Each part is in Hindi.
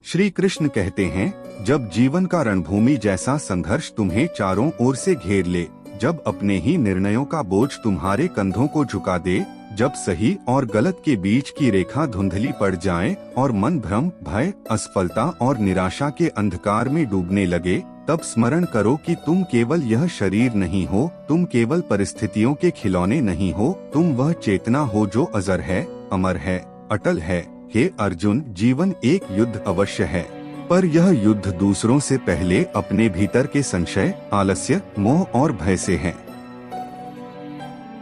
श्री कृष्ण कहते हैं, जब जीवन का रणभूमि जैसा संघर्ष तुम्हें चारों ओर से घेर ले, जब अपने ही निर्णयों का बोझ तुम्हारे कंधों को झुका दे, जब सही और गलत के बीच की रेखा धुंधली पड़ जाए और मन भ्रम, भय, असफलता और निराशा के अंधकार में डूबने लगे, तब स्मरण करो कि तुम केवल यह शरीर नहीं हो, तुम केवल परिस्थितियों के खिलौने नहीं हो, तुम वह चेतना हो जो अजर है, अमर है, अटल है। हे अर्जुन, जीवन एक युद्ध अवश्य है, पर यह युद्ध दूसरों से पहले अपने भीतर के संशय, आलस्य, मोह और भय से है।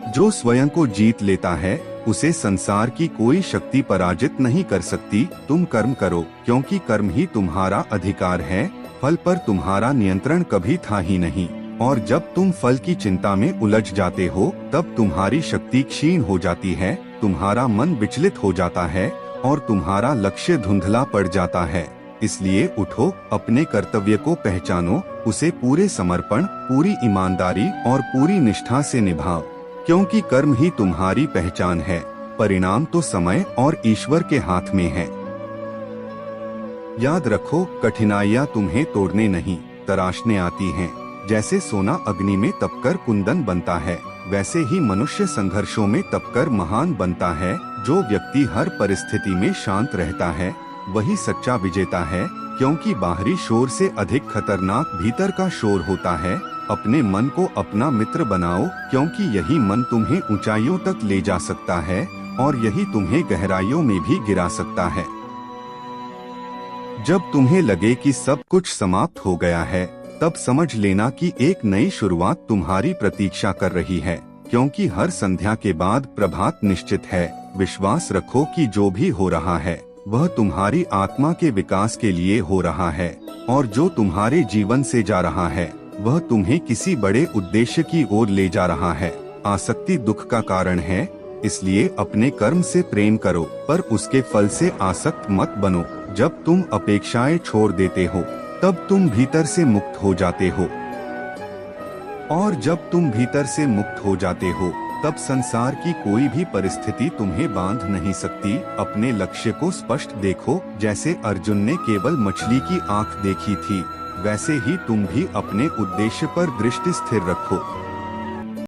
जो स्वयं को जीत लेता है उसे संसार की कोई शक्ति पराजित नहीं कर सकती। तुम कर्म करो, क्योंकि कर्म ही तुम्हारा अधिकार है, फल पर तुम्हारा नियंत्रण कभी था ही नहीं। और जब तुम फल की चिंता में उलझ जाते हो, तब तुम्हारी शक्ति क्षीण हो जाती है, तुम्हारा मन विचलित हो जाता है और तुम्हारा लक्ष्य धुंधला पड़ जाता है। इसलिए उठो, अपने कर्तव्य को पहचानो, उसे पूरे समर्पण, पूरी ईमानदारी और पूरी निष्ठा से निभाओ, क्योंकि कर्म ही तुम्हारी पहचान है। परिणाम तो समय और ईश्वर के हाथ में है। याद रखो, कठिनाइयाँ तुम्हें तोड़ने नहीं, तराशने आती हैं। जैसे सोना अग्नि में तपकर कुंदन बनता है, वैसे ही मनुष्य संघर्षों में तपकर महान बनता है। जो व्यक्ति हर परिस्थिति में शांत रहता है वही सच्चा विजेता है, क्योंकि बाहरी शोर से अधिक खतरनाक भीतर का शोर होता है। अपने मन को अपना मित्र बनाओ, क्योंकि यही मन तुम्हें ऊंचाइयों तक ले जा सकता है और यही तुम्हें गहराइयों में भी गिरा सकता है। जब तुम्हें लगे कि सब कुछ समाप्त हो गया है, तब समझ लेना कि एक नई शुरुआत तुम्हारी प्रतीक्षा कर रही है, क्योंकि हर संध्या के बाद प्रभात निश्चित है। विश्वास रखो कि जो भी हो रहा है वह तुम्हारी आत्मा के विकास के लिए हो रहा है, और जो तुम्हारे जीवन से जा रहा है वह तुम्हें किसी बड़े उद्देश्य की ओर ले जा रहा है। आसक्ति दुख का कारण है, इसलिए अपने कर्म से प्रेम करो, पर उसके फल से आसक्त मत बनो। जब तुम अपेक्षाएं छोड़ देते हो तब तुम भीतर से मुक्त हो जाते हो, और जब तुम भीतर से मुक्त हो जाते हो तब संसार की कोई भी परिस्थिति तुम्हें बांध नहीं सकती। अपने लक्ष्य को स्पष्ट देखो, जैसे अर्जुन ने केवल मछली की आंख देखी थी, वैसे ही तुम भी अपने उद्देश्य पर दृष्टि स्थिर रखो।